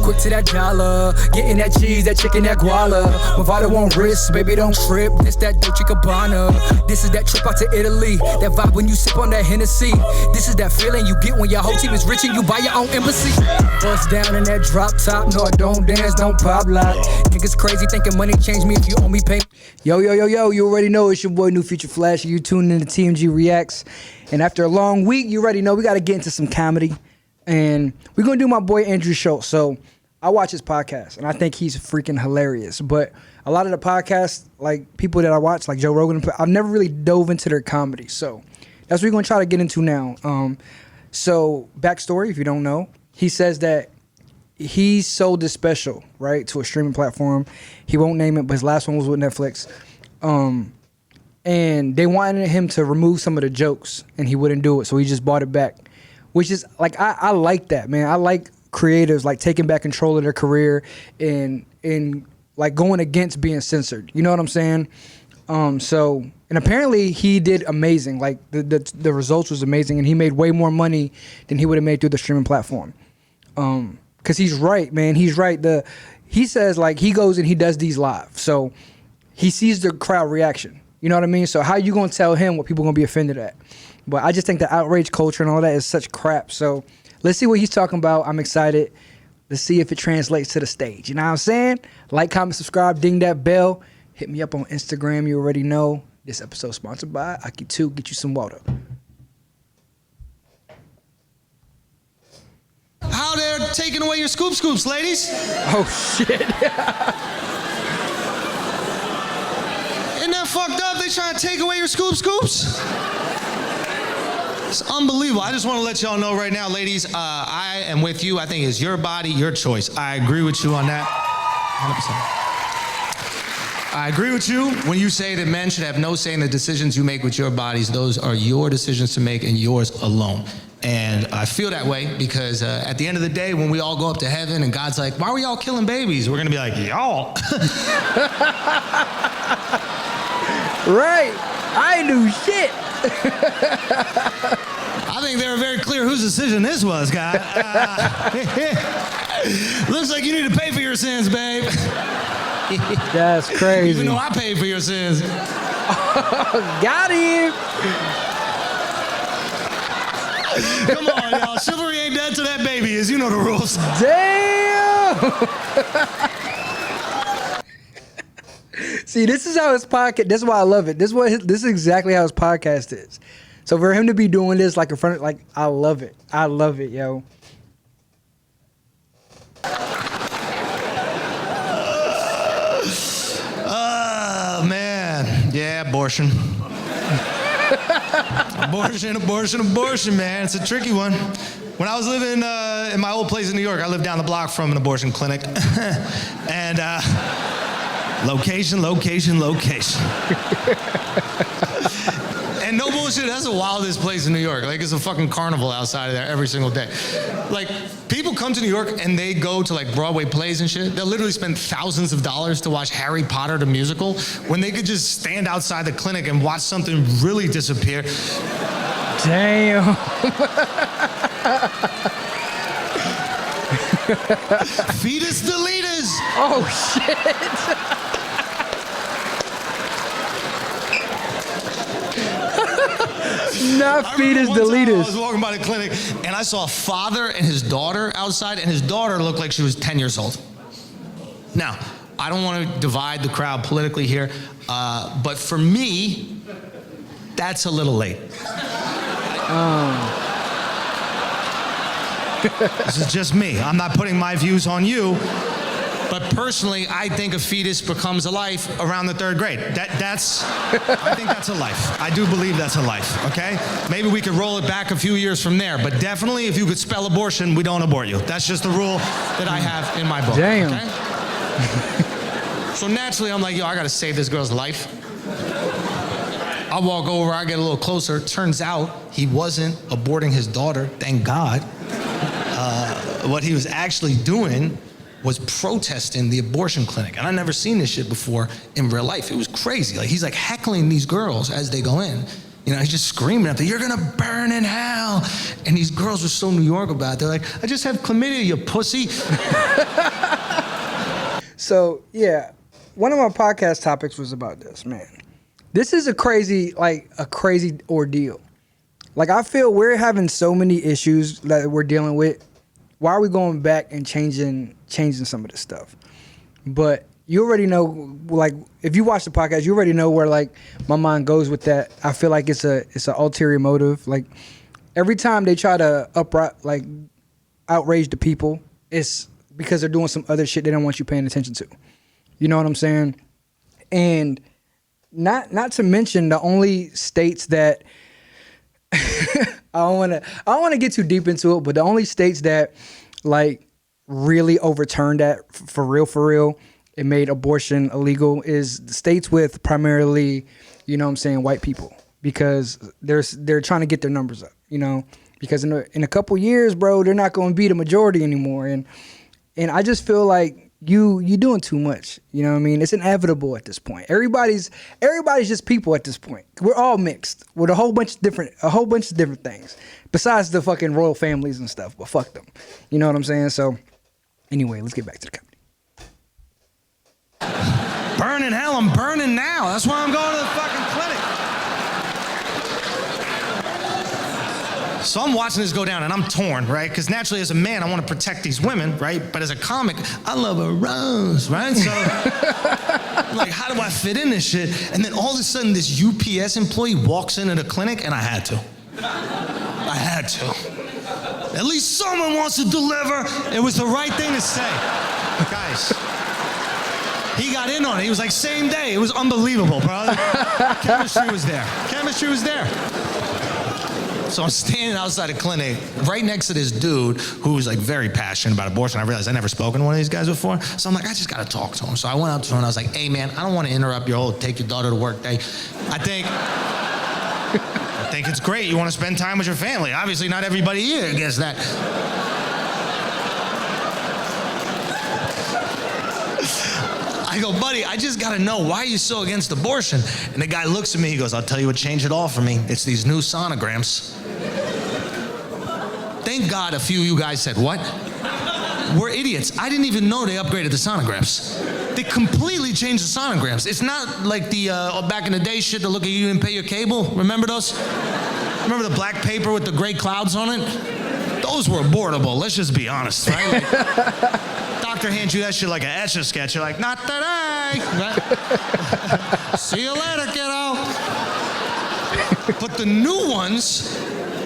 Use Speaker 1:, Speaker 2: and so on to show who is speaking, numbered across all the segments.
Speaker 1: quick to that dollar. Getting that cheese, that chicken, that guala. Movado on wrist, baby don't trip. This that Dolce Gabbana. This is that trip out to Italy. That vibe when you sip on that Hennessy. This is that feeling you get when your whole team is rich and you buy your own embassy. Bust down in that drop top. No, I don't dance, don't pop lock. Niggas crazy thinking money change me if you owe me pay. Yo, you already know it's your boy NewFutureFlash. You tuned in to TMG Reacts. And after a long week, you already know we got to get into some comedy. And we're going to do my boy Andrew Schulz. So I watch his podcast, and I think he's freaking hilarious. But a lot of the podcasts, like people that I watch, like Joe Rogan, I've never really dove into their comedy. So that's what we're going to try to get into now. So backstory, if you don't know, he says that he sold this special, right, to a streaming platform. He won't name it, but his last one was with Netflix. And they wanted him to remove some of the jokes, and he wouldn't do it, so he just bought it back. Which is, like, I like that, man. I like creatives, like, taking back control of their career and like, going against being censored. You know what I'm saying? And apparently he did amazing. Like, the results was amazing, and he made way more money than he would have made through the streaming platform. Because he's right, man. He's right. He says, like, he goes and he does these live. So he sees the crowd reaction. You know what I mean? So how you going to tell him what people going to be offended at? But I just think the outrage culture and all that is such crap. So let's see what he's talking about. I'm excited. Let's see if it translates to the stage. You know what I'm saying? Like, comment, subscribe, ding that bell. Hit me up on Instagram. You already know. This episode sponsored by Aki2. Get you some water.
Speaker 2: How they're taking away your scoops, ladies.
Speaker 1: Oh, shit.
Speaker 2: Isn't that fucked up? They trying to take away your scoops? It's unbelievable. I just want to let y'all know right now, ladies, I am with you. I think it's your body, your choice. I agree with you on that, 100%. I agree with you when you say that men should have no say in the decisions you make with your bodies. Those are your decisions to make and yours alone. And I feel that way because at the end of the day, when we all go up to heaven and God's like, why were y'all killing babies? We're going to be like, y'all.
Speaker 1: Right. I knew shit.
Speaker 2: I think they were very clear whose decision this was, guy. Looks like you need to pay for your sins, babe.
Speaker 1: That's crazy.
Speaker 2: Even though I paid for your sins.
Speaker 1: Got him.
Speaker 2: Come on, y'all. Chivalry ain't dead till that baby is. You know the rules.
Speaker 1: Damn. See, this is how his podcast. This is why I love it. This is exactly how his podcast is. So for him to be doing this like in front of, like, I love it. I love it, yo.
Speaker 2: Man. Yeah, abortion. Abortion, man. It's a tricky one. When I was living in my old place in New York, I lived down the block from an abortion clinic. And location. And no bullshit, that's the wildest place in New York. Like, it's a fucking carnival outside of there every single day. Like, people come to New York and they go to, like, Broadway plays and shit. They'll literally spend thousands of dollars to watch Harry Potter the musical when they could just stand outside the clinic and watch something really disappear.
Speaker 1: Damn.
Speaker 2: Fetus deleters.
Speaker 1: Oh, shit. Not fetus deleters.
Speaker 2: I was walking by the clinic and I saw a father and his daughter outside, and his daughter looked like she was 10 years old. Now, I don't want to divide the crowd politically here, but for me, that's a little late. This is just me. I'm not putting my views on you. But personally, I think a fetus becomes a life around the 3rd grade. I think that's a life. I do believe that's a life, okay? Maybe we could roll it back a few years from there, but definitely if you could spell abortion, we don't abort you. That's just the rule that I have in my book.
Speaker 1: Damn.
Speaker 2: Okay? So naturally, I'm like, yo, I gotta save this girl's life. I walk over, I get a little closer. Turns out he wasn't aborting his daughter, thank God. What he was actually doing was protesting the abortion clinic. And I'd never seen this shit before in real life. It was crazy. Like, he's like heckling these girls as they go in. You know, he's just screaming at them, "You're gonna burn in hell." And these girls were so New York about it. They're like, "I just have chlamydia, you pussy."
Speaker 1: So, yeah, one of my podcast topics was about this, man. This is a crazy ordeal. Like, I feel we're having so many issues that we're dealing with. Why are we going back and changing some of this stuff? But you already know, like, if you watch the podcast, you already know where, like, my mind goes with that. I feel like it's an ulterior motive. Like, every time they try to outrage the people, it's because they're doing some other shit they don't want you paying attention to. You know what I'm saying? And not to mention the only states that I don't want to get too deep into it, but the only states that like really overturned that for real, it made abortion illegal is the states with primarily, you know what I'm saying, white people, because they're trying to get their numbers up, you know, because in a couple years, bro, they're not going to be the majority anymore. And I just feel like you doing too much. You know what I mean? It's inevitable at this point. Everybody's just people at this point. We're all mixed with a whole bunch of different things besides the fucking royal families and stuff. But fuck them. You know what I'm saying? So anyway, let's get back to the comedy.
Speaker 2: Burn in hell, I'm burning now. That's why I'm going to the fucking clinic. So I'm watching this go down and I'm torn, right? Because naturally as a man, I want to protect these women, right? But as a comic, I love a rose, right? So I'm like, how do I fit in this shit? And then all of a sudden this UPS employee walks into the clinic and I had to. At least someone wants to deliver. It was the right thing to say. Guys, he got in on it. He was like, same day. It was unbelievable, bro. Chemistry was there. So I'm standing outside a clinic right next to this dude who's like very passionate about abortion. I realized I'd never spoken to one of these guys before. So I'm like, I just gotta talk to him. So I went up to him and I was like, hey man, I don't wanna interrupt your whole take your daughter to work day. I think it's great. You wanna spend time with your family. Obviously not everybody here gets that. I go, buddy, I just gotta know, why are you so against abortion? And the guy looks at me, he goes, I'll tell you what changed it all for me. It's these new sonograms. Thank God a few of you guys said, what? We're idiots. I didn't even know they upgraded the sonograms. They completely changed the sonograms. It's not like the back in the day shit to look at you and pay your cable. Remember those? Remember the black paper with the gray clouds on it? Those were abortable, let's just be honest, right? Like, doctor hands you that shit like an Etch-a-Sketch. You're like, not today. Right? See you later, kiddo. But the new ones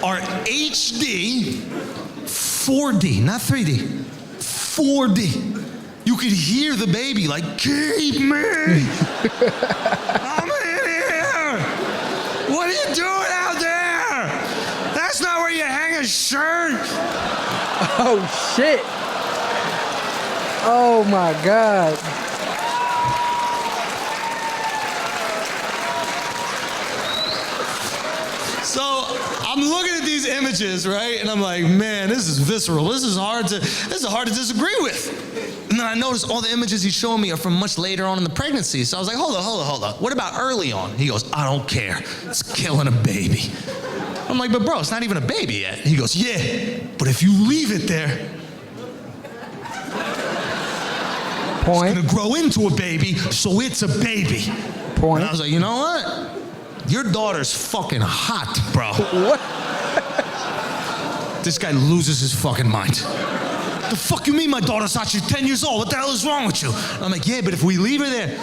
Speaker 2: are HD 4D, not 3D, 4D. You could hear the baby like, keep me. I'm in here. What are you doing out there? That's not where you hang a shirt.
Speaker 1: Oh, shit. Oh, my God.
Speaker 2: So I'm looking at these images, right? And I'm like, man, this is visceral. This is hard to disagree with. And then I noticed all the images he's showing me are from much later on in the pregnancy. So I was like, hold on. What about early on? He goes, I don't care. It's killing a baby. I'm like, but bro, it's not even a baby yet. He goes, yeah, but if you leave it there,
Speaker 1: Point.
Speaker 2: it's gonna grow into a baby, so it's a baby.
Speaker 1: Point.
Speaker 2: And I was like, you know what? Your daughter's fucking hot, bro.
Speaker 1: What?
Speaker 2: This guy loses his fucking mind. The fuck you mean my daughter's hot? She's 10 years old. What the hell is wrong with you? And I'm like, yeah, but if we leave her there.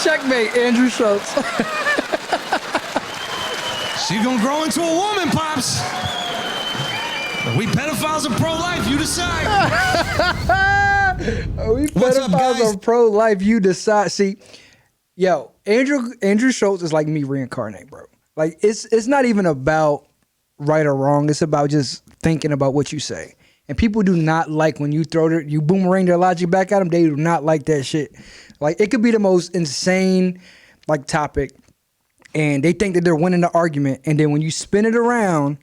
Speaker 1: Checkmate, Andrew Schulz.
Speaker 2: She's gonna grow into a woman, Pops. We pedophiles are pro-life, you decide.
Speaker 1: We pedophiles are pro-life, you decide. See, yo, Andrew Schulz is like me reincarnate, bro. Like, it's not even about right or wrong. It's about just thinking about what you say. And people do not like when you you boomerang their logic back at them. They do not like that shit. Like, it could be the most insane, like, topic, and they think that they're winning the argument. And then when you spin it around,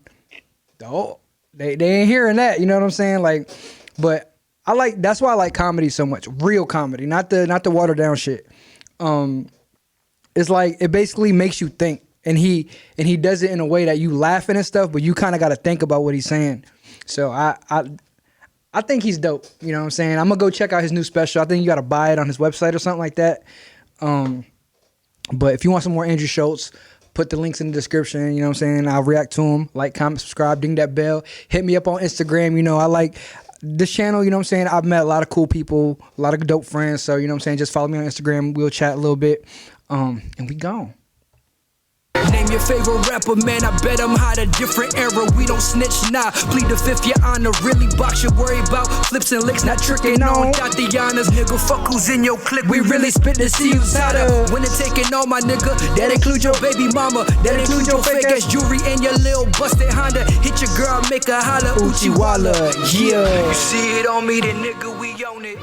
Speaker 1: they ain't hearing that. You know what I'm saying? Like, but that's why I like comedy so much. Real comedy, not the watered down shit. it's like it basically makes you think. And he does it in a way that you laughing and stuff, but you kind of got to think about what he's saying. So I think he's dope. You know what I'm saying? I'm gonna go check out his new special. I think you got to buy it on his website or something like that. But if you want some more Andrew Schulz, put the links in the description. You know what I'm saying? I'll react to him. Like, comment, subscribe, ding that bell. Hit me up on Instagram. You know, I like this channel. You know what I'm saying? I've met a lot of cool people, a lot of dope friends. So, you know what I'm saying? Just follow me on Instagram. We'll chat a little bit. And we gone. Name your favorite rapper, man, I bet I'm hot, a different era. We don't snitch, nah, plead the fifth, your honor. Really box, you worry about flips and licks, not tricking on Tatianas. Nigga, fuck who's in your clique. We really spit to see who's hotter. When it's taking all my nigga, that include your baby mama, that include your fake ass jewelry and your little busted Honda. Hit your girl, make her holler, Uchiwala, yeah. You see it on me, then nigga, we own it.